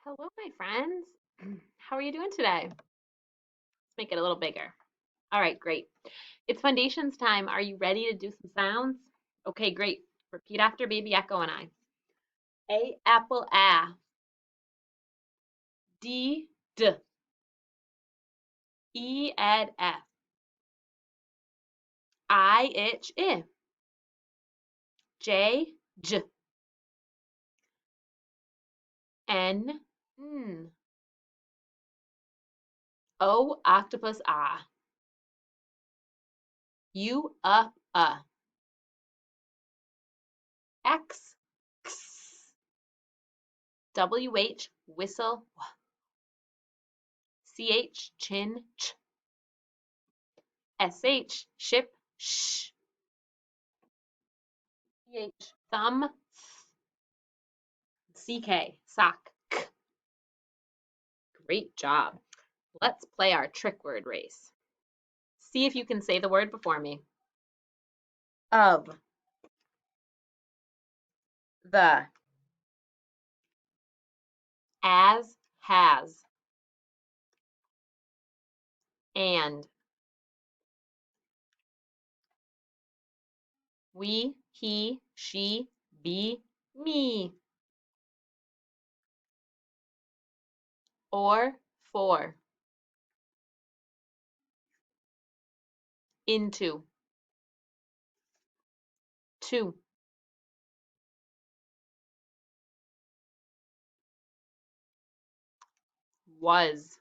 Hello, my friends. How are you doing today? Let's make it a little bigger. All right, great. It's foundations time. Are you ready to do some sounds? Okay, great. Repeat after baby Echo and I. A apple A. D D. E ed F. I itch I. J J. N N. O octopus A. U X X. W H whistle. CH chin ch. SH ship sh. CH thumb CK sock k. Great job. Let's play our trick word race. See if you can say the word before me. Of the as has and we he she be me or for into to was.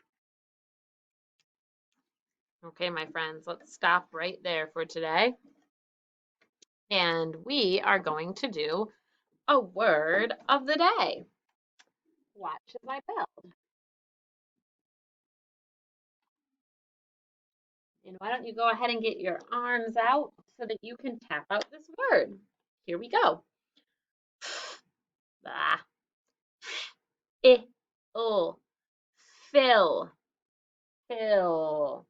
Okay, my friends, let's stop right there for today. And we are going to do a word of the day. Watch as I build. And why don't you go ahead and get your arms out so that you can tap out this word. Here we go. Ah, oh, fill, fill.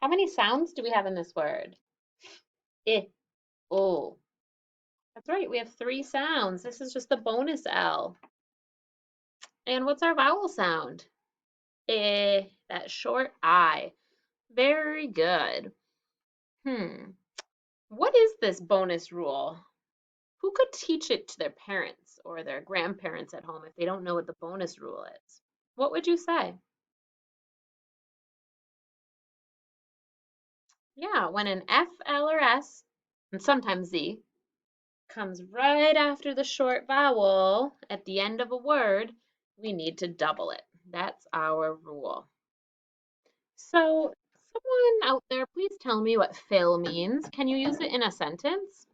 How many sounds do we have in this word? Oh. That's right, we have 3 sounds. This is just the bonus L. And what's our vowel sound? That short I. Very good. What is this bonus rule? Who could teach it to their parents or their grandparents at home if they don't know what the bonus rule is? What would you say? Yeah, when an F, L, or S, and sometimes Z, comes right after the short vowel at the end of a word, we need to double it. That's our rule. So, someone out there, please tell me what fill means. Can you use it in a sentence?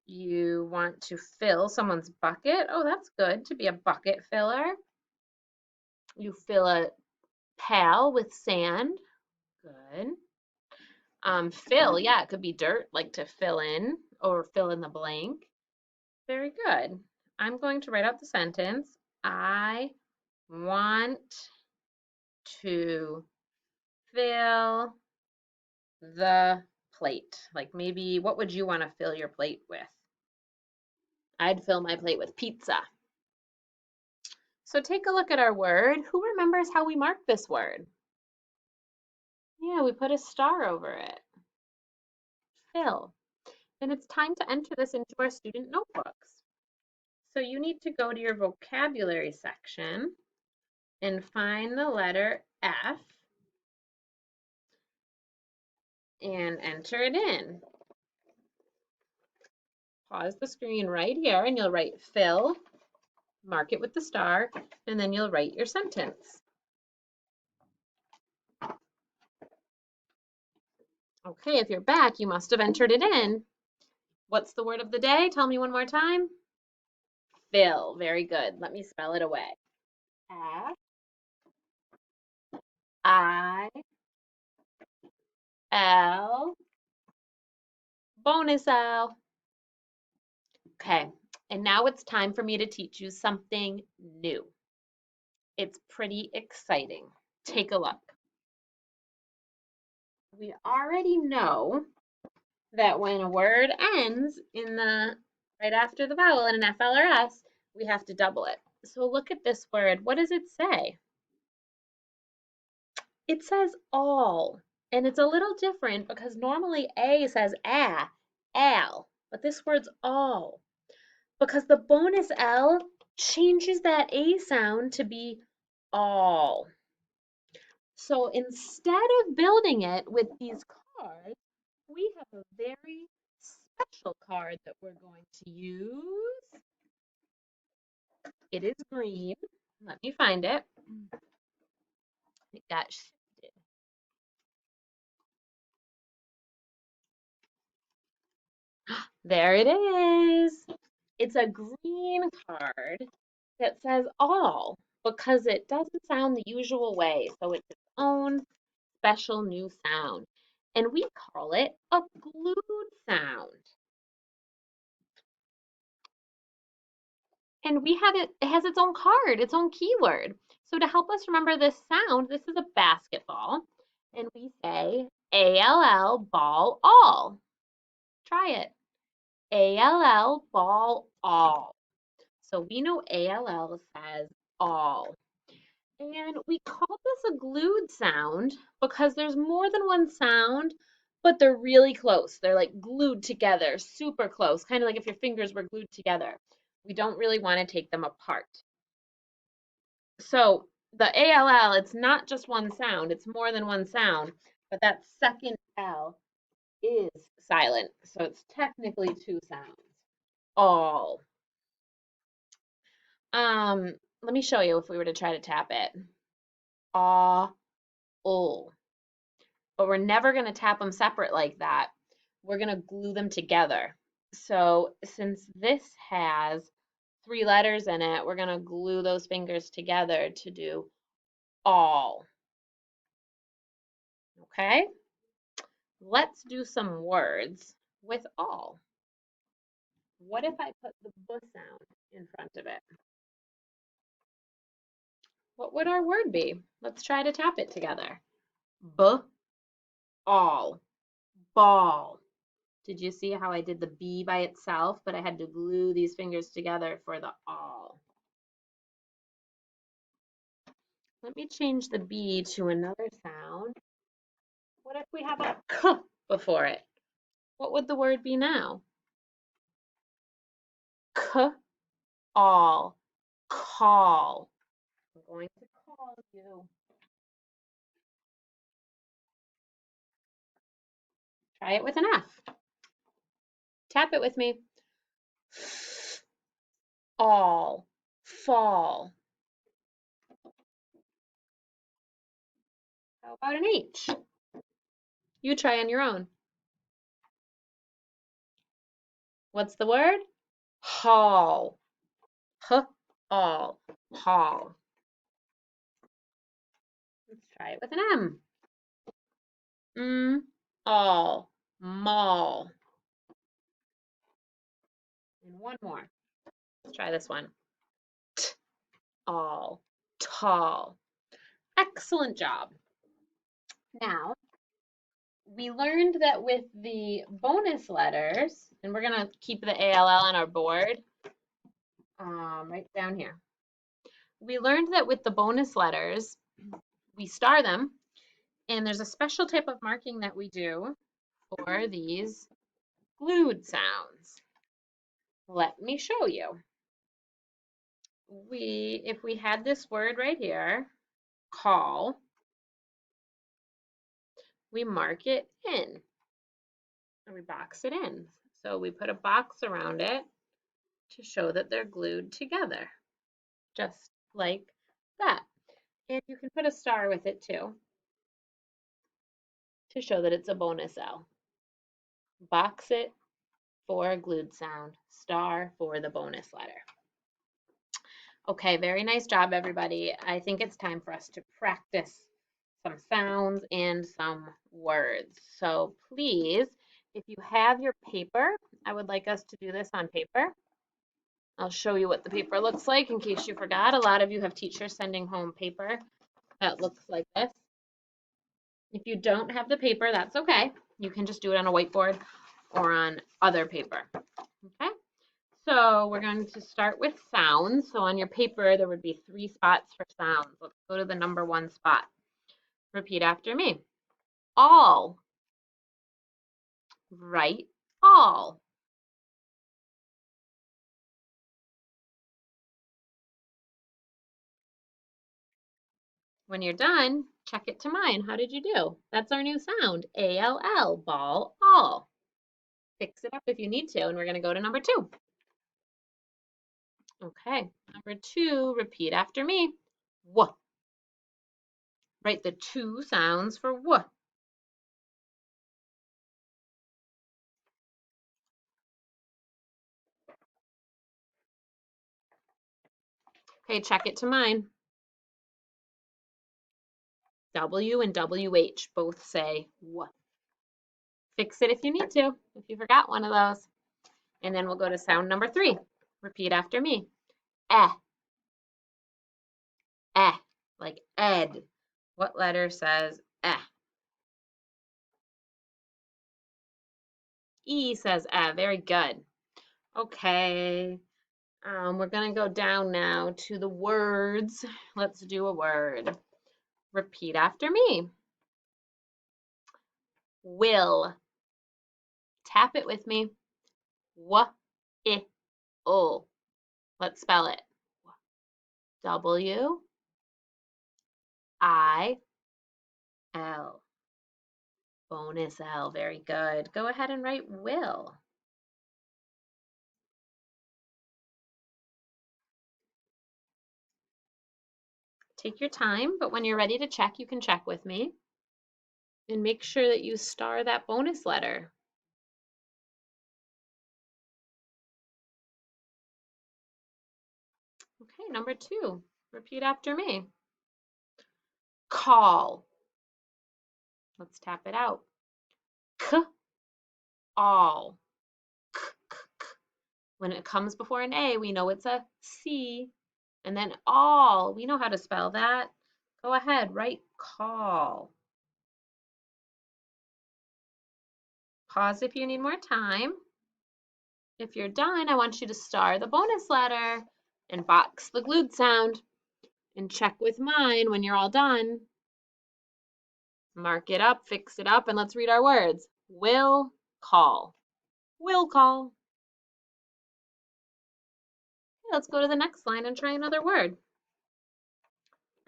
You want to fill someone's bucket. Oh, that's good to be a bucket filler. You fill a pail with sand. Good. Fill, yeah, it could be dirt, like to fill in or fill in the blank. Very good. I'm going to write out the sentence. I want to fill the plate. Like maybe, what would you want to fill your plate with? I'd fill my plate with pizza. So take a look at our word. Who remembers how we mark this word? Yeah, we put a star over it. Fill. And it's time to enter this into our student notebooks. So you need to go to your vocabulary section and find the letter F and enter it in. Pause the screen right here and you'll write fill, mark it with the star, and then you'll write your sentence. Okay, if you're back, you must have entered it in. What's the word of the day? Tell me one more time. Fill. Very good. Let me spell it away. F I L. Bonus L. Okay, and now it's time for me to teach you something new. It's pretty exciting. Take a look. We already know that when a word ends in the Right after the vowel in an FL or S, we have to double it. So look at this word. What does it say? It says all. And it's a little different because normally A says al, but this word's all. Because the bonus L changes that A sound to be all. So instead of building it with these cards, we have a very special card that we're going to use. It is green. Let me find it. It got shifted. There it is. It's a green card that says all because it doesn't sound the usual way. So it's its own special new sound. And we call it a glued sound. And we have it has its own card, its own keyword. So to help us remember this sound, this is a basketball. And we say ALL ball all. Try it. ALL ball all. So we know ALL says all. And we call this a glued sound because there's more than one sound, but they're really close. They're like glued together, super close, kind of like if your fingers were glued together. We don't really want to take them apart. So the ALL, it's not just one sound, it's more than one sound, but that second L is silent. So it's technically two sounds. All. Let me show you if we were to try to tap it. Ah, ul. But we're never going to tap them separate like that. We're going to glue them together. So since this has three letters in it, we're going to glue those fingers together to do all. Okay? Let's do some words with all. What if I put the B sound in front of it? What would our word be? Let's try to tap it together. B, all, ball. Did you see how I did the B by itself, but I had to glue these fingers together for the all? Let me change the B to another sound. What if we have a K before it? What would the word be now? K, all, call. I'm going to call you. Try it with an F. Tap it with me. All, fall. How about an H? You try on your own. What's the word? Hall. H, all, hall. Let's try it with an M. All, mall. And one more. Let's try this one. T, all, tall. Excellent job. Now, we learned that with the bonus letters, and we're going to keep the ALL on our board right down here. We learned that with the bonus letters, we star them, and there's a special type of marking that we do for these glued sounds. Let me show you. If we had this word right here, call, we mark it in, and we box it in. So we put a box around it to show that they're glued together, just like that. And you can put a star with it too, to show that it's a bonus L. Box it for a glued sound, star for the bonus letter. Okay, very nice job, everybody. I think it's time for us to practice some sounds and some words. So please, if you have your paper, I would like us to do this on paper. I'll show you what the paper looks like in case you forgot. A lot of you have teachers sending home paper that looks like this. If you don't have the paper, that's okay. You can just do it on a whiteboard or on other paper. Okay? So we're going to start with sounds. So on your paper, there would be 3 spots for sounds. Let's go to the number 1 spot. Repeat after me. All. Write all. When you're done, check it to mine. How did you do? That's our new sound. A-L-L, ball, all. Fix it up if you need to, and we're going to go to number 2. Okay, number 2, repeat after me. W. Write the 2 sounds for W. Okay, check it to mine. W and WH both say W. Fix it if you need to, if you forgot one of those. And then we'll go to sound number 3. Repeat after me. Eh. Eh. Like Ed. What letter says eh? E says eh. Very good. Okay. We're going to go down now to the words. Let's do a word. Repeat after me. Will. Tap it with me. W-I-L. Let's spell it. W-I-L. Bonus L. Very good. Go ahead and write will. Take your time, but when you're ready to check, you can check with me. And make sure that you star that bonus letter. Okay, number 2. Repeat after me. Call. Let's tap it out. K-all. K-k-k. When it comes before an A, we know it's a C. And then all, we know how to spell that. Go ahead, write call. Pause if you need more time. If you're done, I want you to star the bonus letter and box the glued sound. And check with mine when you're all done. Mark it up, fix it up, and let's read our words. Will call. Will call. Okay, let's go to the next line and try another word.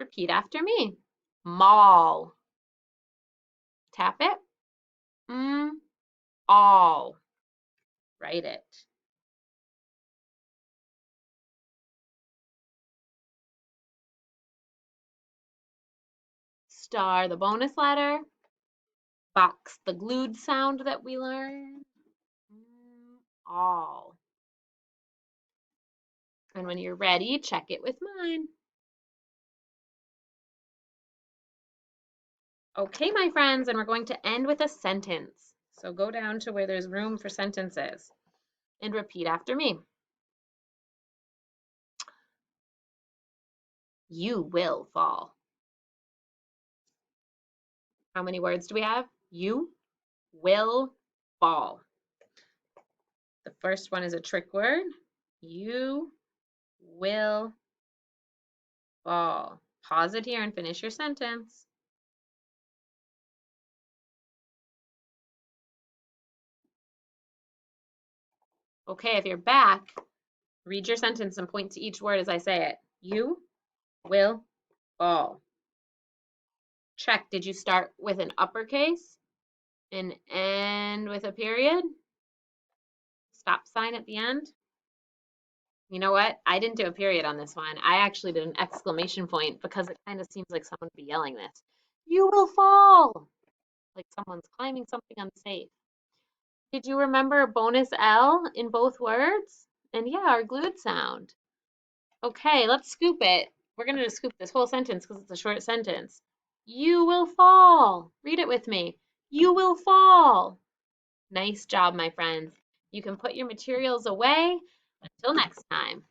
Repeat after me. Mall. Tap it. All. Write it. Star the bonus letter. Box the glued sound that we learned. All. And when you're ready, check it with mine. Okay, my friends, and we're going to end with a sentence. So go down to where there's room for sentences and repeat after me. You will fall. How many words do we have? You will fall. The first one is a trick word. You will fall. Pause it here and finish your sentence. Okay, if you're back, read your sentence and point to each word as I say it. You will fall. Check. Did you start with an uppercase and end with a period? Stop sign at the end? You know what? I didn't do a period on this one. I actually did an exclamation point because it kind of seems like someone would be yelling this. You will fall! Like someone's climbing something unsafe. Did you remember bonus L in both words? And yeah, our glued sound. Okay, let's scoop it. We're going to scoop this whole sentence because it's a short sentence. You will fall. Read it with me. You will fall. Nice job, my friends. You can put your materials away. Until next time.